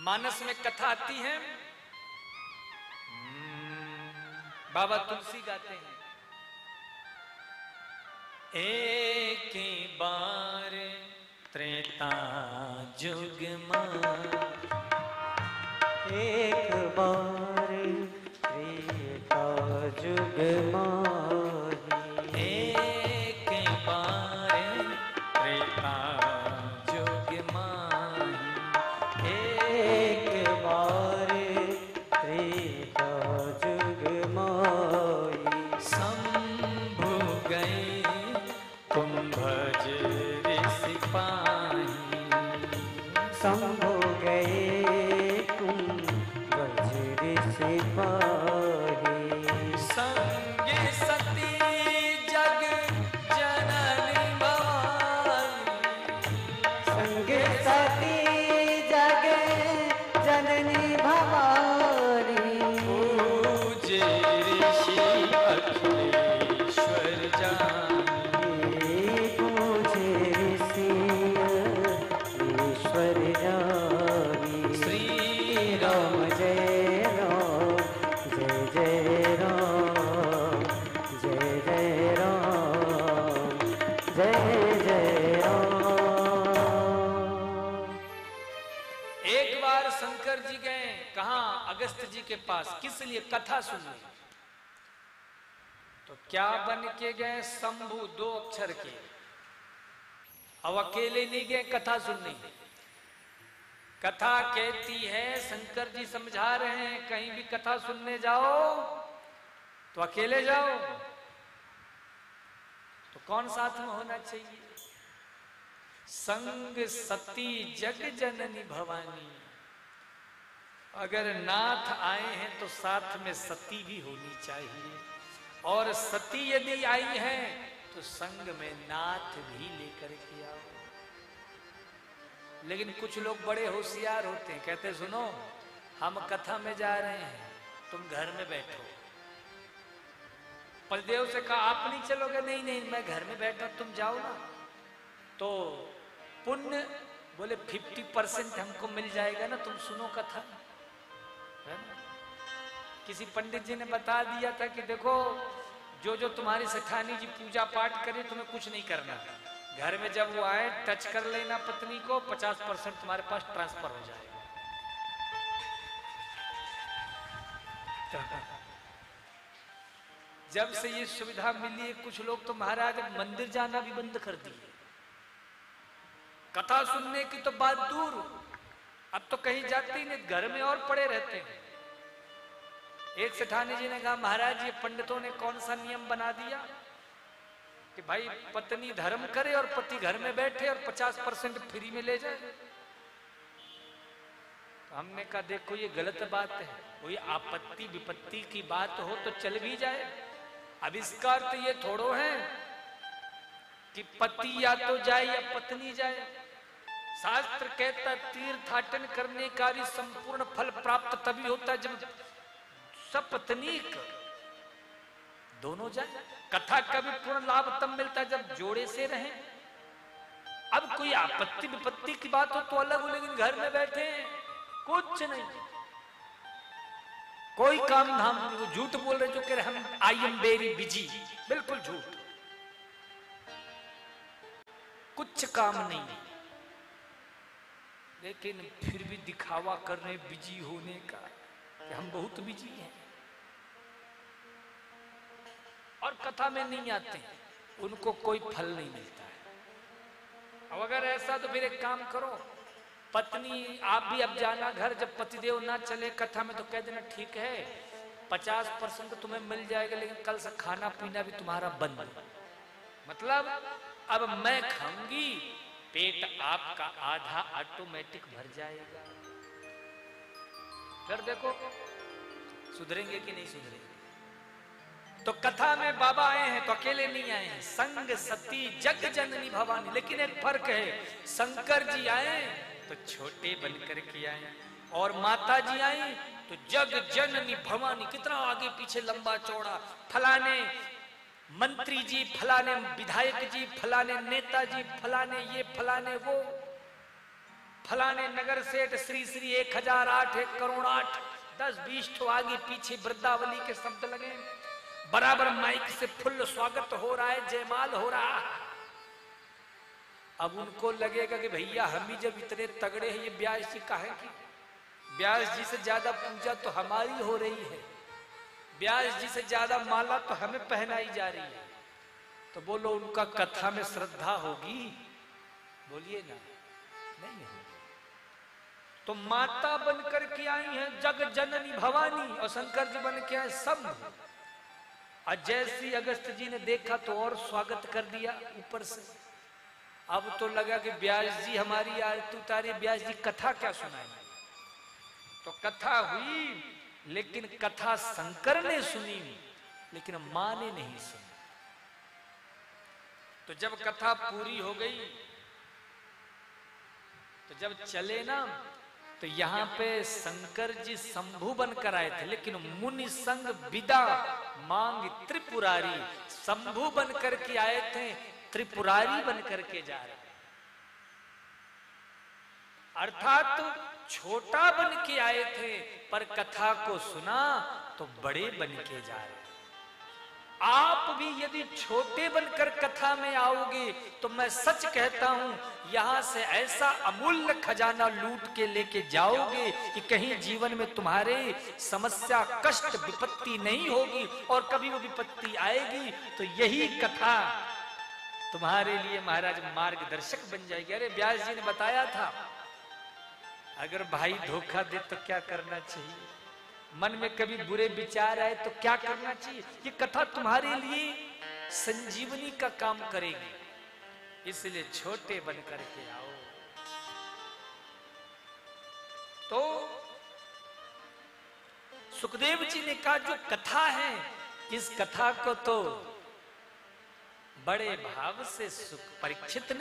मानस में कथा आती है, बाबा तुलसी गाते हैं, एक बार त्रेता जुग मां, एक बार त्रेता जुग माही, एक बार त्रेता जुग माही, एक बार त्रेता जुग माही। शंभु गए कुंभज ऋषि पाही, शंभु गए कुंभज ऋषि पाही, संगे सती जग जननी भवानी, संगे सती जग जननी भवानी, पूजे ऋषि अखिलेश्वर जानी, पूजे ऋषि ईश्वर जानी। श्री राम जय राम, जय जय राम, जय जय राम, जय जय राम। एक बार शंकर जी गए कहां? अगस्त जी के पास। किस लिए? कथा सुनने। तो क्या बन के गए? शंभु, 2 अक्षर के। अब अकेले नहीं गए कथा सुनने। कथा कहती है, शंकर जी समझा रहे हैं, कहीं भी कथा सुनने जाओ तो अकेले जाओ। तो कौन साथ में होना चाहिए? संग सती जग जननी भवानी। अगर नाथ आए हैं तो साथ में सती भी होनी चाहिए, और सती यदि आई है तो संग में नाथ भी लेकर के आओ। लेकिन कुछ लोग बड़े होशियार होते हैं, कहते सुनो हम कथा में जा रहे हैं, तुम घर में बैठो। बलदेव से कहा आप नहीं चलोगे? नहीं नहीं मैं घर में बैठा, तुम जाओ ना। तो पुण्य बोले 50% हमको मिल जाएगा ना, तुम सुनो कथा, है ना? किसी पंडित जी ने बता दिया था कि देखो जो जो तुम्हारी सेठानी जी पूजा पाठ करे तुम्हें कुछ नहीं करना, घर में जब वो आए टच कर लेना पत्नी को, 50% तुम्हारे पास ट्रांसफर हो जाएगा। जब से ये सुविधा मिली है, कुछ लोग तो महाराज मंदिर जाना भी बंद कर दिए। कथा सुनने की तो बात दूर, अब तो कहीं जाते ही नहीं, घर में और पड़े रहते हैं। एक सेठानी जी ने कहा महाराज ये पंडितों ने कौन सा नियम बना दिया कि भाई पत्नी धर्म करे और पति घर में बैठे और 50% फ्री में ले जाए। तो हमने कहा देखो ये गलत बात है, कोई आपत्ति विपत्ति की बात हो तो चल भी जाए। अब इसका अर्थ ये थोड़ो है कि पति या तो जाए या पत्नी जाए। शास्त्र कहता तीर्थाटन करने का भी संपूर्ण फल प्राप्त तभी होता है जब सपत्नीक दोनों जाए। कथा का भी पूर्ण लाभ तब मिलता है जब जोड़े से रहें। अब कोई आपत्ति विपत्ति की बात हो तो अलग हो, लेकिन घर में बैठे हैं कुछ नहीं, कोई काम धाम नहीं। वो झूठ बोल रहे जो कह रहे हम आई एम वेरी बिजी, बिल्कुल झूठ, कुछ काम नहीं। लेकिन फिर भी दिखावा कर रहे बिजी होने का कि हम बहुत बिजी हैं, और कथा में नहीं आते, उनको कोई फल नहीं मिलता है। अब अगर ऐसा तो फिर एक काम करो, पत्नी आप भी अब जाना घर, जब पतिदेव ना चले कथा में तो कह देना ठीक है 50% तुम्हें मिल जाएगा, लेकिन कल से खाना पीना भी तुम्हारा बंद। मतलब अब मैं खाऊंगी, पेट आपका आधा ऑटोमेटिक भर जाएगा। फिर देखो सुधरेंगे कि नहीं सुधरेंगे। तो कथा में बाबा आए हैं तो अकेले नहीं आए हैं, संग सती जग जननी भवानी। लेकिन एक फर्क है, शंकर जी आए तो छोटे बनकर के आए, और माता जी आई तो जग जननी भवानी। कितना आगे पीछे लंबा चौड़ा, फलाने मंत्री जी, फलाने विधायक जी, फलाने नेता जी, फलाने ये फलाने वो, फलाने नगर सेठ श्री श्री 1008 1 करोड़ 8 10 20 ठो आगे पीछे वृद्धावली के शब्द लगे, बराबर माइक से फुल स्वागत हो रहा है, जयमाल हो रहा है। अब उनको लगेगा कि भैया हम ही जब इतने तगड़े हैं, ये व्यास जी काहे की, व्यास जी से ज्यादा पूजा तो हमारी हो रही है, व्यास जी से ज्यादा माला तो हमें पहनाई जा रही है। तो बोलो उनका कथा में श्रद्धा होगी? बोलिए ना, नहीं होगी। तो माता बनकर के आई हैं जग जननी भवानी, और शंकर जी बन के आए शंभु। और जैसी अगस्त जी ने देखा तो और स्वागत कर दिया ऊपर से। अब तो लगा कि व्यास जी हमारी आरती उतारी, व्यास जी कथा क्या सुनाएंगे। तो कथा हुई, लेकिन कथा शंकर ने सुनी, लेकिन मां ने नहीं सुनी। तो जब कथा पूरी हो गई, तो जब चले ना, तो यहां पे शंकर जी शंभु बनकर आए थे, लेकिन मुनि संग विदा मांग त्रिपुरारी, शंभु बनकर के आए थे, त्रिपुरारी बनकर के जा रहे, अर्थात छोटा बन के आए थे, पर कथा को सुना तो बड़े बन के जा रहे। आप भी यदि छोटे बनकर कथा में आओगे तो मैं सच कहता हूं, यहां से ऐसा अमूल्य खजाना लूट के लेके जाओगे कि कहीं जीवन में तुम्हारे समस्या कष्ट विपत्ति नहीं होगी, और कभी वो विपत्ति आएगी तो यही कथा तुम्हारे लिए महाराज मार्गदर्शक बन जाएगी। अरे व्यास जी ने बताया था, अगर भाई धोखा दे तो क्या करना चाहिए, मन में कभी बुरे विचार आए तो क्या करना चाहिए, ये कथा तुम्हारे लिए संजीवनी का काम करेगी। इसलिए छोटे बन करके आओ। तो सुखदेव जी ने कहा जो कथा है, इस कथा को तो बड़े भाव से परीक्षित